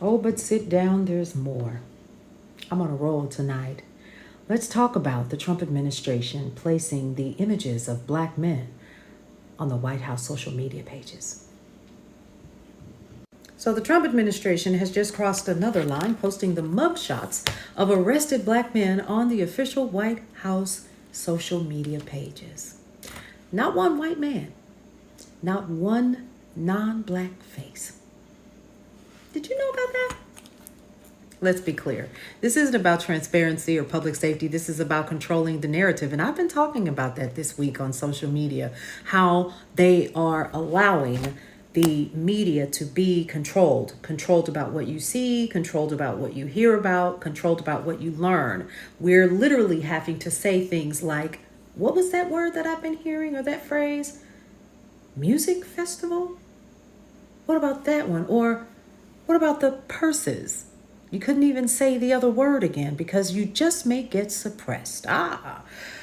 Oh, but sit down, there's more. I'm on a roll tonight. Let's talk about the Trump administration placing the images of black men on the White House social media pages. So, the Trump administration has just crossed another line, posting the mugshots of arrested black men on the official White House social media pages. Not one white man, not one non black face. Did you know about that? Let's be clear. This isn't about transparency or public safety. This is about controlling the narrative. And I've been talking about that this week on social media, how they are allowing the media to be controlled about what you see, controlled about what you hear about, controlled about what you learn. We're literally having to say things like, what was that word that I've been hearing, or that phrase? Music festival? What about that one? Or what about the purses? You couldn't even say the other word again because you just may get suppressed.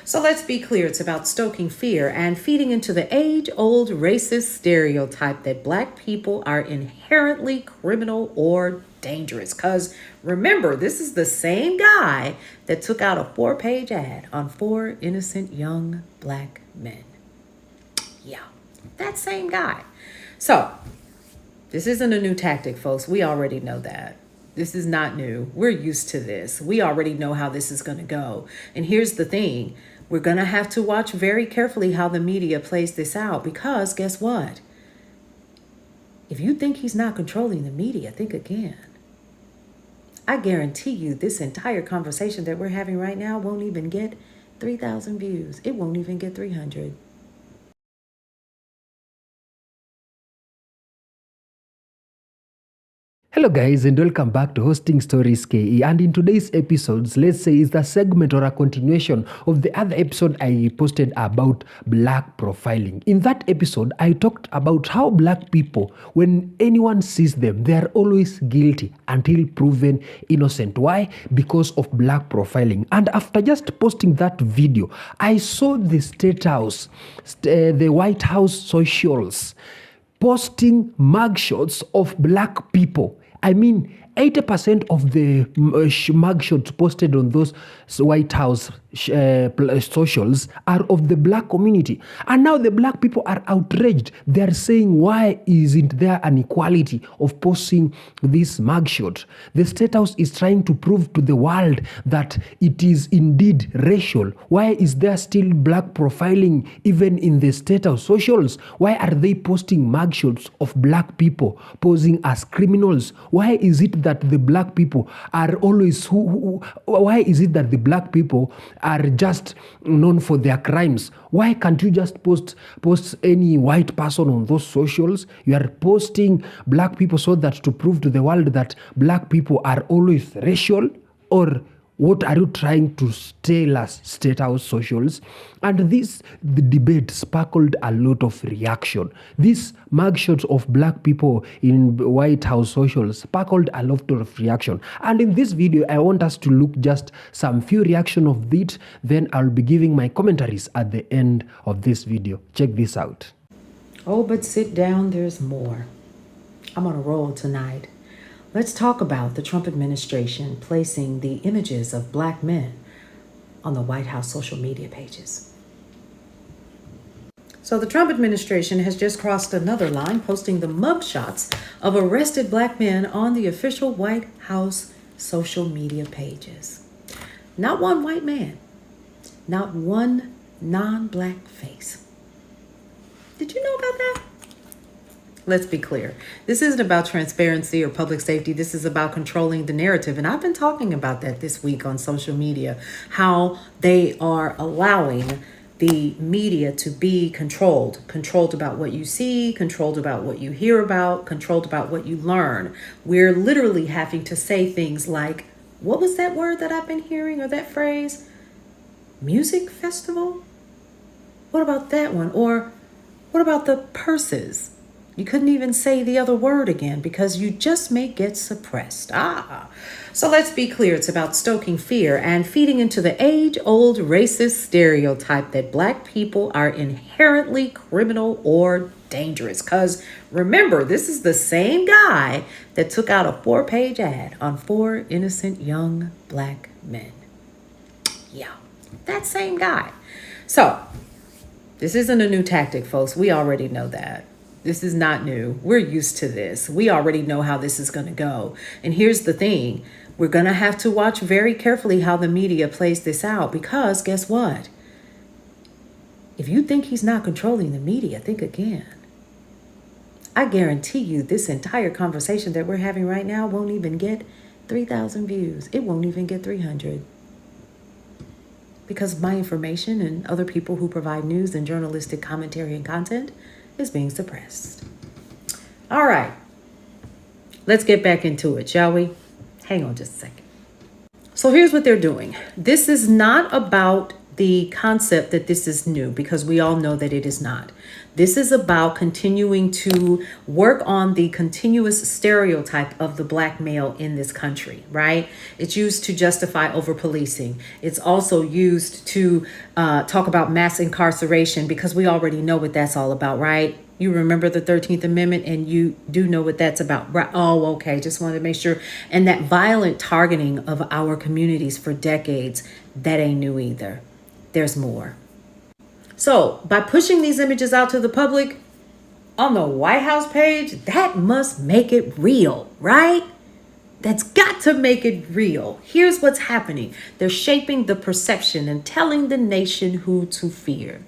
So let's be clear. It's about stoking fear and feeding into the age-old racist stereotype that black people are inherently criminal or dangerous. Because remember, this is the same guy that took out a 4-page ad on 4 innocent young black men. Yeah, that same guy. So this isn't a new tactic, folks. We already know that. This is not new. We're used to this. We already know how this is going to go. And here's the thing. We're going to have to watch very carefully how the media plays this out, because guess what? If you think he's not controlling the media, think again. I guarantee you this entire conversation that we're having right now won't even get 3,000 views. It won't even get 300. Hello guys and welcome back to Hosting Stories KE, and in today's episodes, let's say it's a segment or a continuation of the other episode I posted about black profiling. In that episode, I talked about how black people, when anyone sees them, they are always guilty until proven innocent. Why? Because of black profiling. And after just posting that video, I saw the State House, the White House socials posting mugshots of black people. I mean, 80% of the mugshots posted on those White House socials are of the black community. And now the black people are outraged. They are saying, why isn't there an equality of posting this mugshot? The State House is trying to prove to the world that it is indeed racial. Why is there still black profiling even in the State House socials? Why are they posting mugshots of black people posing as criminals? Why is it that the black people are always why is it that the black people are just known for their crimes? Why can't you just post any white person on those socials? You are posting black people so that to prove to the world that black people are always racial? Or what are you trying to tell us, State House socials? And the debate sparkled a lot of reaction. These mugshots of black people in White House socials sparkled a lot of reaction. And in this video, I want us to look just some few reaction of it. Then I'll be giving my commentaries at the end of this video. Check this out. Oh, but sit down, there's more. I'm on a roll tonight. Let's talk about the Trump administration placing the images of black men on the White House social media pages. So the Trump administration has just crossed another line, posting the mugshots of arrested black men on the official White House social media pages. Not one white man, not one non-black face. Did you know about that? Let's be clear. This isn't about transparency or public safety. This is about controlling the narrative. And I've been talking about that this week on social media, how they are allowing the media to be controlled about what you see, controlled about what you hear about, controlled about what you learn. We're literally having to say things like, what was that word that I've been hearing, or that phrase? Music festival? What about that one? Or what about the purses? You couldn't even say the other word again because you just may get suppressed. So let's be clear. It's about stoking fear and feeding into the age-old racist stereotype that black people are inherently criminal or dangerous. Because remember, this is the same guy that took out a 4-page ad on 4 innocent young black men. Yeah, that same guy. So this isn't a new tactic, folks. We already know that. This is not new. We're used to this. We already know how this is going to go. And here's the thing. We're going to have to watch very carefully how the media plays this out because guess what? If you think he's not controlling the media, think again. I guarantee you this entire conversation that we're having right now won't even get 3,000 views. It won't even get 300. Because my information and other people who provide news and journalistic commentary and content is being suppressed. All right. Let's get back into it, shall we? Hang on just a second. So here's what they're doing. This is not about the concept that this is new because we all know that it is not. This is about continuing to work on the continuous stereotype of the black male in this country, right? It's used to justify over-policing. It's also used to talk about mass incarceration because we already know what that's all about, right? You remember the 13th Amendment and you do know what that's about, right? Oh, okay. Just wanted to make sure. And that violent targeting of our communities for decades, that ain't new either. There's more. So by pushing these images out to the public on the Whitehouse page, that must make it real, right? That's got to make it real. Here's what's happening. They're shaping the perception and telling the nation who to fear.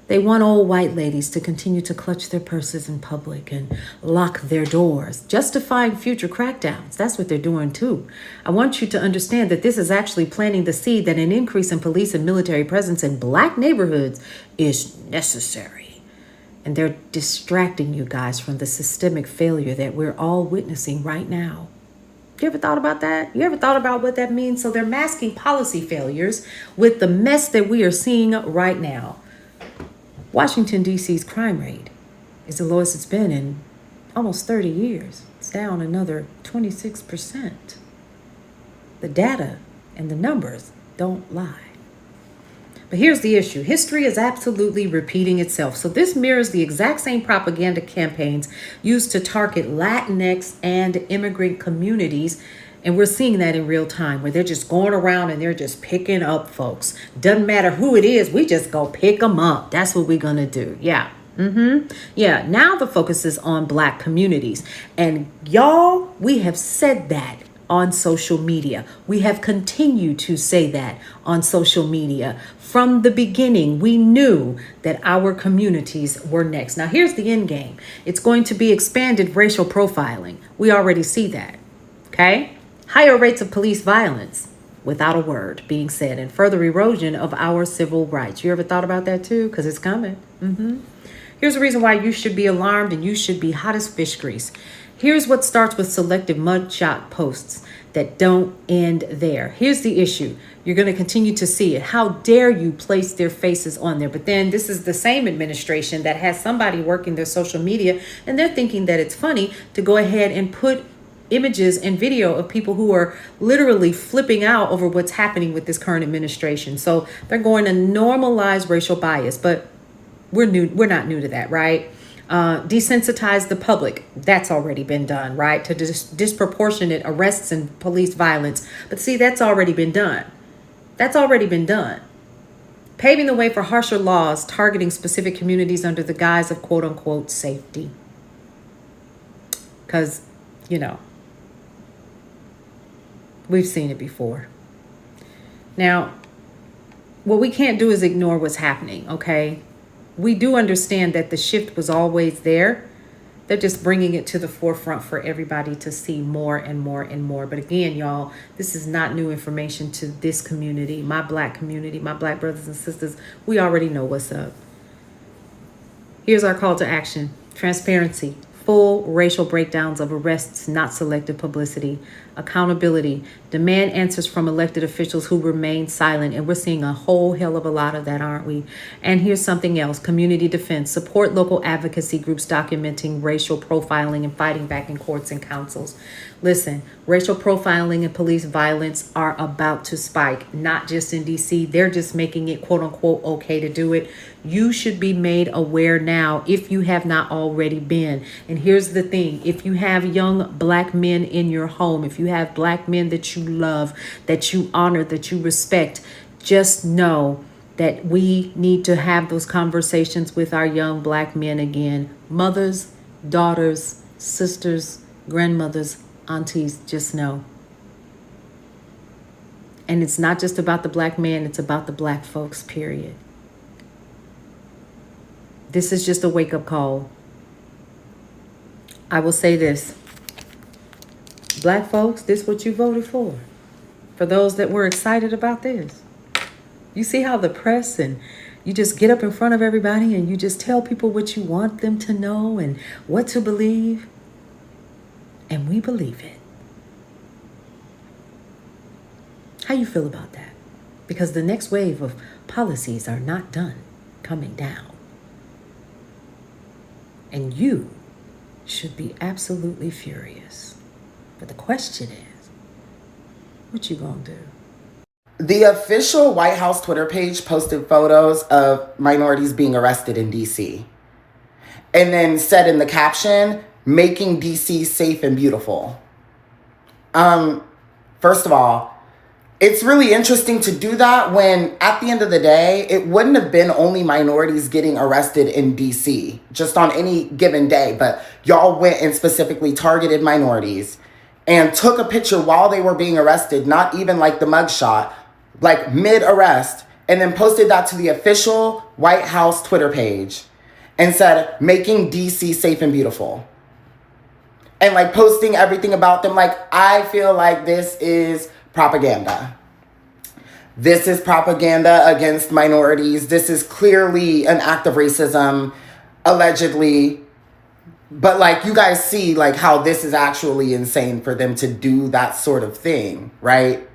They want old white ladies to continue to clutch their purses in public and lock their doors, justifying future crackdowns. That's what they're doing too. I want you to understand that this is actually planting the seed that an increase in police and military presence in black neighborhoods is necessary. And they're distracting you guys from the systemic failure that we're all witnessing right now. You ever thought about that? You ever thought about what that means? So they're masking policy failures with the mess that we are seeing right now. Washington, D.C.'s crime rate is the lowest it's been in almost 30 years. It's down another 26%. The data and the numbers don't lie. But here's the issue. History is absolutely repeating itself. So this mirrors the exact same propaganda campaigns used to target Latinx and immigrant communities. And we're seeing that in real time where they're just going around and they're just picking up folks. Doesn't matter who it is. We just go pick them up. That's what we're going to do. Yeah. Yeah. Now the focus is on black communities. And y'all, we have said that on social media. We have continued to say that on social media. From the beginning, we knew that our communities were next. Now, here's the end game. It's going to be expanded racial profiling. We already see that. Okay? Higher rates of police violence, without a word being said, and further erosion of our civil rights. You ever thought about that too? Because it's coming. Here's the reason why you should be alarmed and you should be hot as fish grease. Here's what starts with selective mugshot posts that don't end there. Here's the issue. You're going to continue to see it. How dare you place their faces on there? But then this is the same administration that has somebody working their social media and they're thinking that it's funny to go ahead and put images and video of people who are literally flipping out over what's happening with this current administration. So they're going to normalize racial bias, but we're not new to that, right? Desensitize the public. That's already been done, right? To disproportionate arrests and police violence. But see, that's already been done. That's already been done. Paving the way for harsher laws targeting specific communities under the guise of quote unquote safety. Because, we've seen it before. Now, what we can't do is ignore what's happening, okay? We do understand that the shift was always there. They're just bringing it to the forefront for everybody to see more and more and more. But again, y'all, this is not new information to this community, my black community, my black brothers and sisters. We already know what's up. Here's our call to action. Transparency, full racial breakdowns of arrests, not selective publicity, accountability, demand answers from elected officials who remain silent. And we're seeing a whole hell of a lot of that, aren't we? And here's something else: community defense, support local advocacy groups documenting racial profiling and fighting back in courts and councils. Listen, racial profiling and police violence are about to spike, not just in DC. They're just making it quote unquote okay to do it. You should be made aware now if you have not already been. And here's the thing: if you have young black men in your home, if you have black men that you love, that you honor, that you respect, just know that we need to have those conversations with our young black men again. Mothers, daughters, sisters, grandmothers, aunties, just know. And it's not just about the black man, it's about the black folks, period. This is just a wake-up call. I will say this. Black folks, this is what you voted for. For those that were excited about this. You see how the press and you just get up in front of everybody and you just tell people what you want them to know and what to believe. And we believe it. How you feel about that? Because the next wave of policies are not done coming down. And you should be absolutely furious. But the question is, what you gonna do? The official White House Twitter page posted photos of minorities being arrested in DC. And then said in the caption, "Making DC safe and beautiful." First of all, it's really interesting to do that when at the end of the day, it wouldn't have been only minorities getting arrested in DC just on any given day, but y'all went and specifically targeted minorities and took a picture while they were being arrested, not even like the mugshot, like mid-arrest, and then posted that to the official White House Twitter page and said, "Making DC safe and beautiful." And like posting everything about them. Like, I feel like this is propaganda. This is propaganda against minorities. This is clearly an act of racism, allegedly. But like, you guys see like how this is actually insane for them to do that sort of thing, right?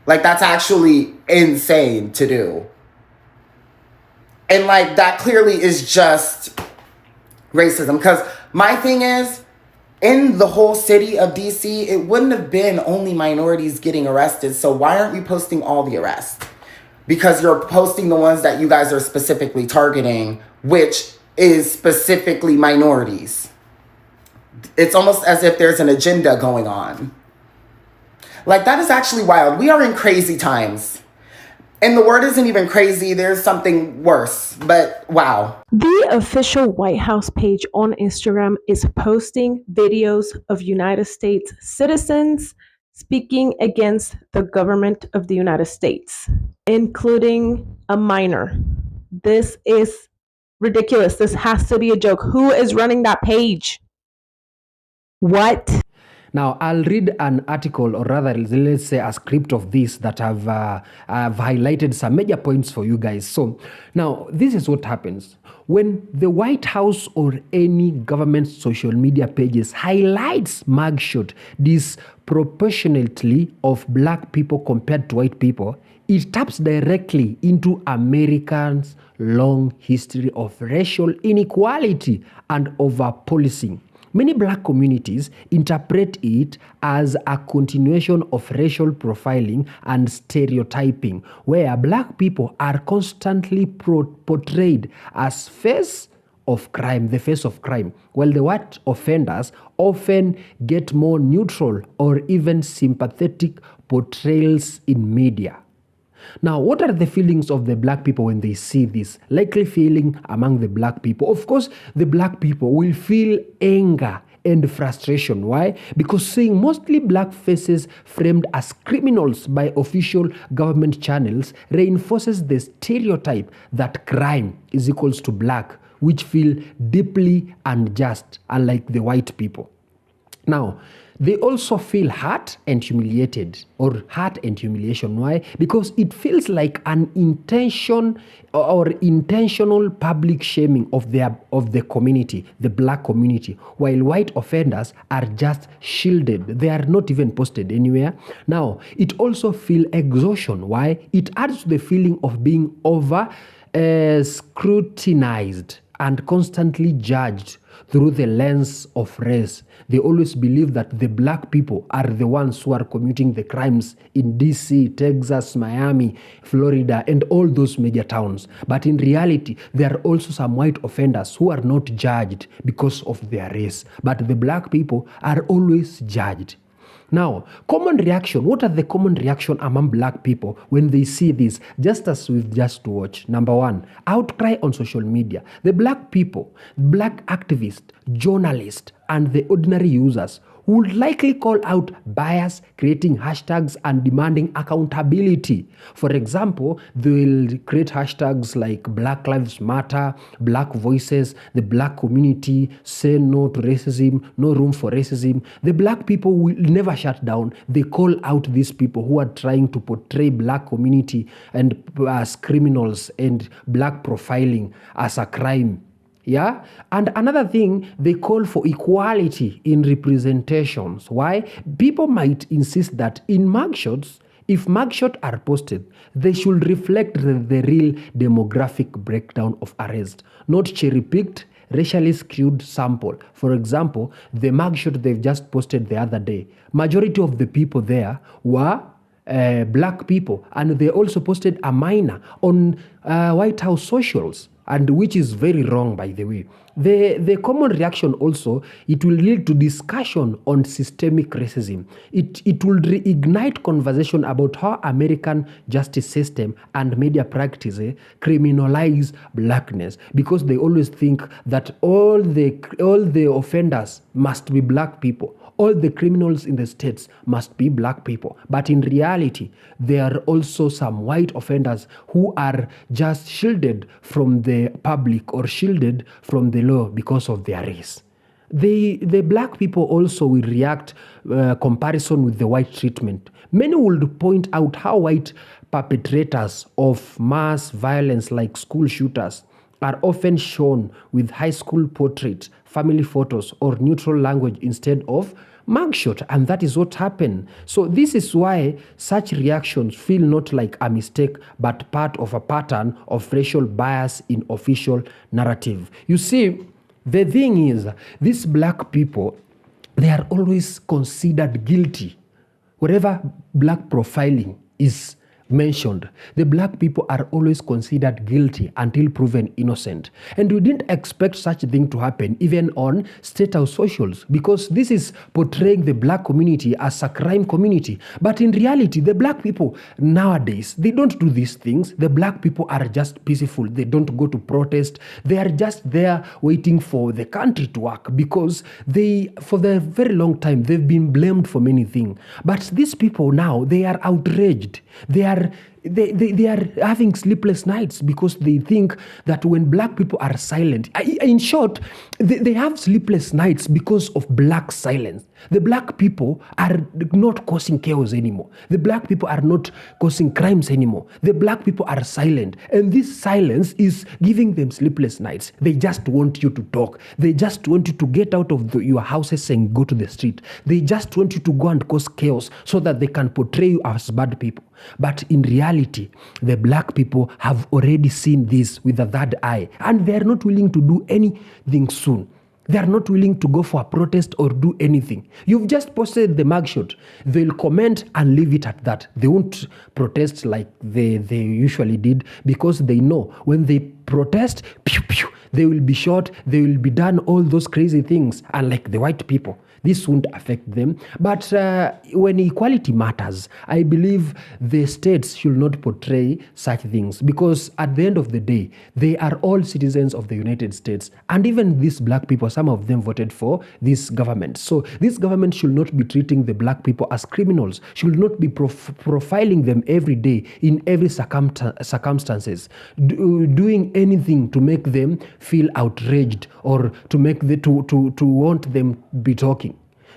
Like, that's actually insane to do. And like, that clearly is just racism. Because my thing is, in the whole city of DC, it wouldn't have been only minorities getting arrested. So why aren't we posting all the arrests? Because you're posting the ones that you guys are specifically targeting, which is specifically minorities. It's almost as if there's an agenda going on. Like, that is actually wild. We are in crazy times. And the word isn't even crazy. There's something worse. But wow. The official White House page on Instagram is posting videos of United States citizens speaking against the government of the United States, including a minor. This is ridiculous. This has to be a joke. Who is running that page? What? Now, I'll read an article, or rather, let's say a script of this that I've highlighted some major points for you guys. So, now, this is what happens. When the White House or any government social media pages highlights mugshot disproportionately of black people compared to white people, it taps directly into Americans' long history of racial inequality and over-policing. Many black communities interpret it as a continuation of racial profiling and stereotyping, where black people are constantly portrayed as the face of crime, while the white offenders often get more neutral or even sympathetic portrayals in media. Now, what are the feelings of the black people when they see this? Likely feeling among the black people. Of course, the black people will feel anger and frustration. Why? Because seeing mostly black faces framed as criminals by official government channels reinforces the stereotype that crime is equals to black, which feel deeply unjust, unlike the white people. Now, they also feel hurt and humiliated, or hurt and humiliation. Why? Because it feels like an intention or intentional public shaming of the community, the black community, while white offenders are just shielded. They are not even posted anywhere. Now, it also feels exhaustion. Why? It adds to the feeling of being over scrutinized and constantly judged through the lens of race. They always believe that the black people are the ones who are committing the crimes in DC, Texas, Miami, Florida, and all those major towns. But in reality, there are also some white offenders who are not judged because of their race. But the black people are always judged. Now, common reaction. What are the common reaction among black people when they see this? Just as we've just watched. Number one, outcry on social media. The black people, black activists, journalists, and the ordinary users would likely call out bias, creating hashtags and demanding accountability. For example, they will create hashtags like Black Lives Matter, Black Voices, the black community, say no to racism, no room for racism. The black people will never shut down. They call out these people who are trying to portray black community and as criminals and black profiling as a crime. Yeah. And another thing, they call for equality in representations. Why? People might insist that in mugshots, if mugshots are posted, they should reflect the real demographic breakdown of arrest, not cherry-picked, racially skewed sample. For example, the mugshot they've just posted the other day, majority of the people there were black people, and they also posted a minor on Whitehouse socials, and which is very wrong, by the way. The common reaction also, it will lead to discussion on systemic racism. It will reignite conversation about how American justice system and media practices criminalize blackness, because they always think that all the offenders must be black people. All the criminals in the states must be black people. But in reality, there are also some white offenders who are just shielded from the public or shielded from the law because of their race. The black people also will react comparison with the white treatment. Many would point out how white perpetrators of mass violence like school shooters are often shown with high school portraits, family photos, or neutral language instead of mugshot, and that is what happened. So this is why such reactions feel not like a mistake, but part of a pattern of racial bias in official narrative. You see, the thing is, these black people, they are always considered guilty. Wherever black profiling is mentioned, the black people are always considered guilty until proven innocent. And we didn't expect such a thing to happen even on state house socials, because this is portraying the black community as a crime community. But in reality, the black people nowadays, they don't do these things. The black people are just peaceful. They don't go to protest. They are just there waiting for the country to work, because for the very long time, they've been blamed for many things. But these people now, they are outraged. They are having sleepless nights because they think that when black people are silent, in short, they have sleepless nights because of black silence. The black people are not causing chaos anymore. The black people are not causing crimes anymore. The black people are silent, and this silence is giving them sleepless nights. They just want you to talk. They just want you to get out of your houses and go to the street. They just want you to go and cause chaos so that they can portray you as bad people. But in reality, the black people have already seen this with a third eye, and they are not willing to do anything soon. They are not willing to go for a protest or do anything. You've just posted the mugshot. They'll comment and leave it at that. They won't protest like they usually did, because they know when they protest, pew, pew, they will be shot, they will be done all those crazy things. Unlike the white people, this won't affect them. But when equality matters, I believe the states should not portray such things, because at the end of the day, they are all citizens of the United States. And even these black people, some of them voted for this government. So this government should not be treating the black people as criminals, should not be profiling them every day in every circumstances, doing anything to make them feel outraged or to make to want them be talking.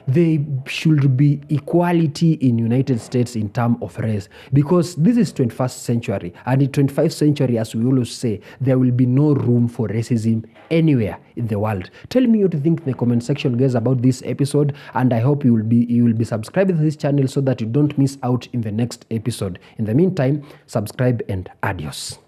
there should be equality in United States in terms of race, because this is 21st century, and in 21st century, as we always say, there will be no room for racism anywhere in the world. Tell me what you think in the comment section, guys, about this episode, and I hope you will be subscribing to this channel so that you don't miss out in the next episode. In the meantime, subscribe and adios.